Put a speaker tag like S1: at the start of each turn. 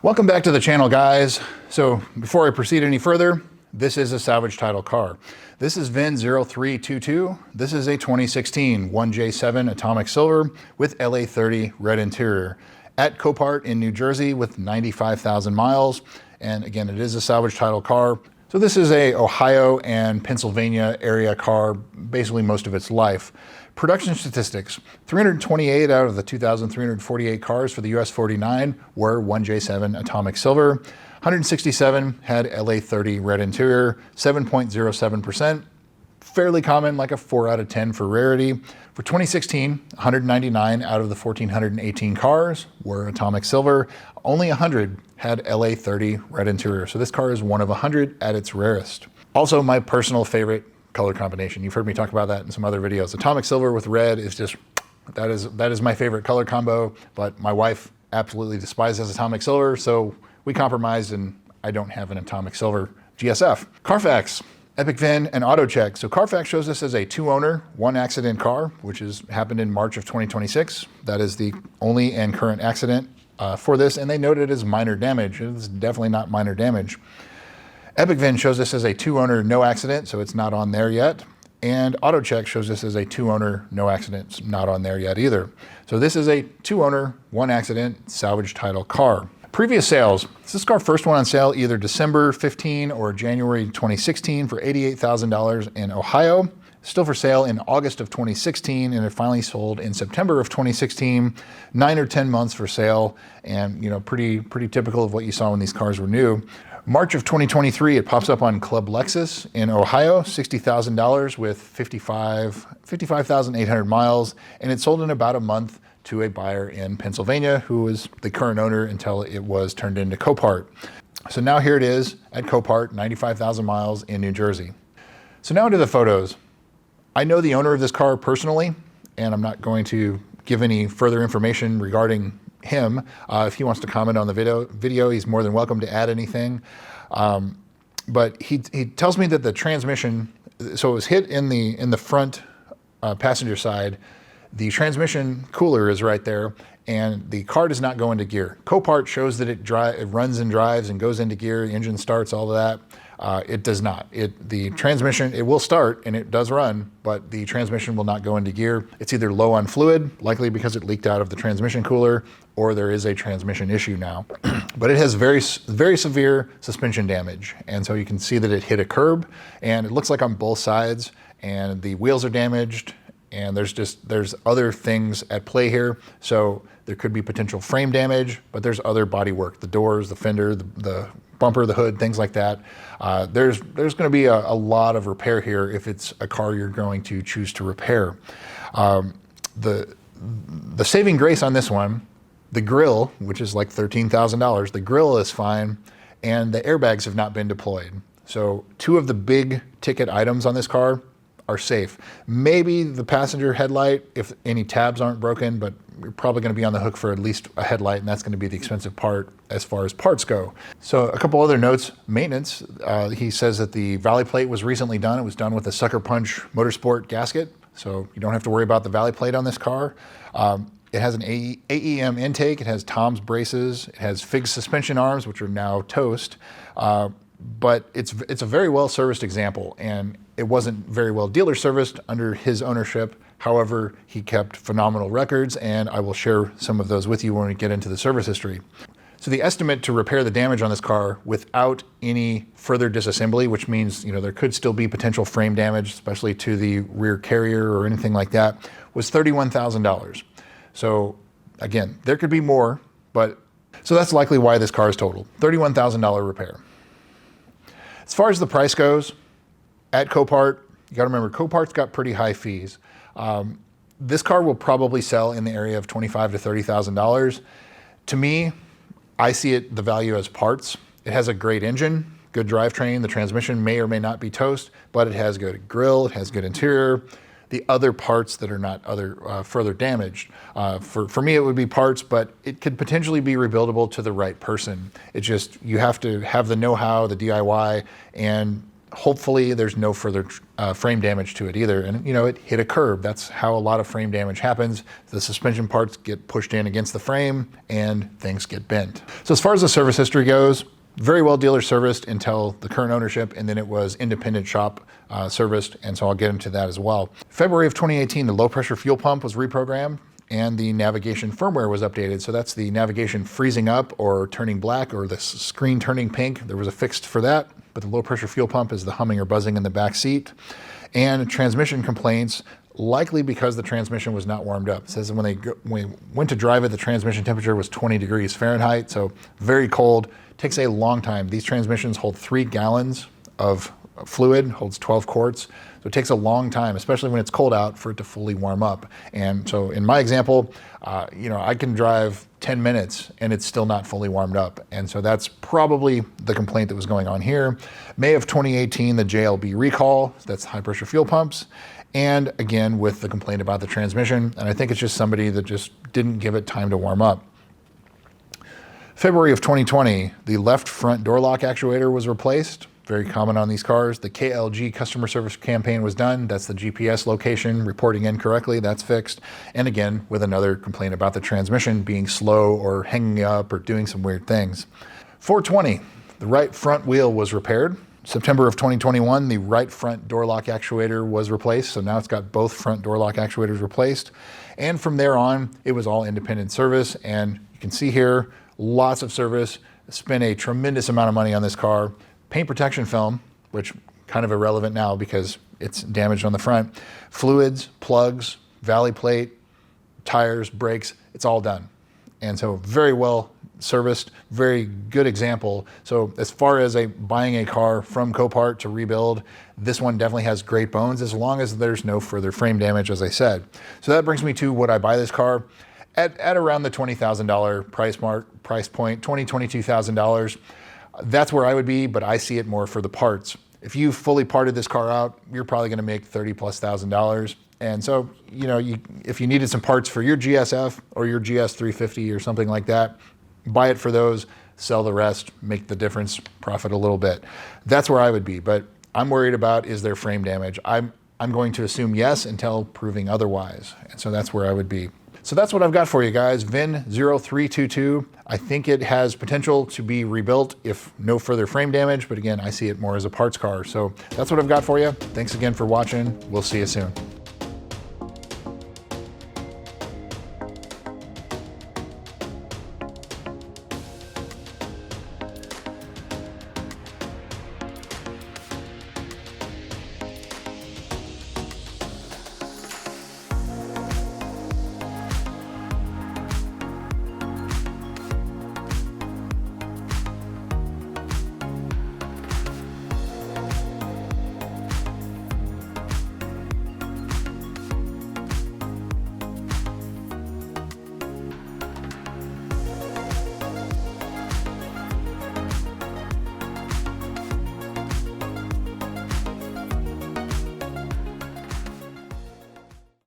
S1: Welcome back to the channel, guys. So before I proceed any further, this is a salvage title car. This is VIN 0322. This is a 2016 1J7 Atomic Silver with LA30 red interior at Copart in New Jersey with 95,000 miles. And again, it is a salvage title car. So this is a Ohio and Pennsylvania area car, basically most of its life. Production statistics: 328 out of the 2,348 cars for the US 49 were 1J7 Atomic Silver. 167 had LA30 red interior, 7.07%. Fairly common, like a 4 out of 10 for rarity. For 2016, 199 out of the 1,418 cars were Atomic Silver. Only 100 had LA30 red interior. So this car is one of 100 at its rarest. Also, my personal favorite color combination. You've heard me talk about that in some other videos. Atomic Silver with red is just, that is my favorite color combo, but my wife absolutely despises Atomic Silver, so we compromised and I don't have an Atomic Silver GSF. Carfax, Epic VIN, and Auto Check. So Carfax shows this as a 2-owner, 1-accident car, which happened in March of 2026. That is the only and current accident for this, and they noted it as minor damage. It's definitely not minor damage. Epic VIN shows this as a 2-owner, no accident, so it's not on there yet. And Auto Check shows this as a 2-owner, no accident, it's not on there yet either. So this is a 2-owner, 1-accident salvage title car. Previous sales: this car first went on sale either December 15 or January 2016 for $88,000 in Ohio. Still for sale in August of 2016, and it finally sold in September of 2016. 9 or 10 months for sale, and pretty typical of what you saw when these cars were new. March of 2023, it pops up on Club Lexus in Ohio, $60,000 with 55,800 miles, and it sold in about a month to a buyer in Pennsylvania who was the current owner until it was turned into Copart. So now here it is at Copart, 95,000 miles in New Jersey. So now into the photos. I know the owner of this car personally, and I'm not going to give any further information regarding him. If he wants to comment on the video, he's more than welcome to add anything. But he tells me that the transmission, so it was hit in the front passenger side. The transmission cooler is right there, and the car does not go into gear. Copart shows that it runs and drives and goes into gear, the engine starts, all of that. It does not. The transmission, it will start and it does run, but the transmission will not go into gear. It's either low on fluid, likely because it leaked out of the transmission cooler, or there is a transmission issue now. But it has very severe suspension damage. And so you can see that it hit a curb, and it looks like on both sides, and the wheels are damaged, and there's other things at play here. So there could be potential frame damage, but there's other body work, the doors, the fender, the bumper, the hood, things like that. There's going to be a lot of repair here if it's a car you're going to choose to repair. The saving grace on this one, the grille, which is like $13,000, the grille is fine, and the airbags have not been deployed. So 2 of the big ticket items on this car are safe. Maybe the passenger headlight, if any tabs aren't broken, but you're probably going to be on the hook for at least a headlight, and that's going to be the expensive part as far as parts go. So a couple other notes: maintenance. He says that the valley plate was recently done. It was done with a Sucker Punch Motorsport gasket, so you don't have to worry about the valley plate on this car. It has an AEM intake. It has Tom's braces. It has FIG suspension arms, which are now toast. But it's a very well serviced example, and it wasn't very well dealer serviced under his ownership. However, he kept phenomenal records, and I will share some of those with you when we get into the service history. So the estimate to repair the damage on this car without any further disassembly, which means there could still be potential frame damage, especially to the rear carrier or anything like that, was $31,000. So again, there could be more, but so that's likely why this car is totaled. $31,000 repair. As far as the price goes, at Copart, you got to remember, Copart's got pretty high fees. This car will probably sell in the area of $25,000 to $30,000. To me, I see the value as parts. It has a great engine, good drivetrain. The transmission may or may not be toast, but it has good grille, it has good interior. The other parts that are not further damaged. For me, it would be parts, but it could potentially be rebuildable to the right person. It's just, you have to have the know-how, the DIY, and Hopefully there's no further frame damage to it either. And it hit a curb. That's how a lot of frame damage happens. The suspension parts get pushed in against the frame and things get bent. So as far as the service history goes, very well dealer serviced until the current ownership, and then it was independent shop serviced, and so I'll get into that as well. February of 2018, the low pressure fuel pump was reprogrammed and the navigation firmware was updated. So that's the navigation freezing up or turning black, or the screen turning pink. There was a fix for that, but the low pressure fuel pump is the humming or buzzing in the back seat. And transmission complaints, likely because the transmission was not warmed up. It says when we went to drive it, the transmission temperature was 20 degrees Fahrenheit, so very cold. Takes a long time. These transmissions hold 3 gallons of fluid, holds 12 quarts. So it takes a long time, especially when it's cold out, for it to fully warm up. And so in my example, I can drive 10 minutes and it's still not fully warmed up. And so that's probably the complaint that was going on here. May of 2018, the JLB recall, that's high pressure fuel pumps. And again, with the complaint about the transmission. And I think it's just somebody that just didn't give it time to warm up. February of 2020, the left front door lock actuator was replaced. Very common on these cars. The KLG customer service campaign was done. That's the GPS location reporting incorrectly. That's fixed. And again, with another complaint about the transmission being slow or hanging up or doing some weird things. 420, the right front wheel was repaired. September of 2021, the right front door lock actuator was replaced. So now it's got both front door lock actuators replaced. And from there on, it was all independent service. And you can see here, lots of service. Spent a tremendous amount of money on this car. Paint protection film, which kind of irrelevant now because it's damaged on the front. Fluids, plugs, valley plate, tires, brakes, it's all done. And so very well serviced, very good example. So as far as buying a car from Copart to rebuild, this one definitely has great bones as long as there's no further frame damage, as I said. So that brings me to would I buy this car? At around the $20,000 price point, $22,000. That's where I would be, but I see it more for the parts. If you fully parted this car out, you're probably going to make $30,000+. And so, if you needed some parts for your GSF or your GS350 or something like that, buy it for those, sell the rest, make the difference, profit a little bit. That's where I would be, but I'm worried about, is there frame damage? I'm going to assume yes until proving otherwise. And so that's where I would be. So that's what I've got for you guys. VIN0322. I think it has potential to be rebuilt if no further frame damage, but again, I see it more as a parts car. So that's what I've got for you. Thanks again for watching. We'll see you soon.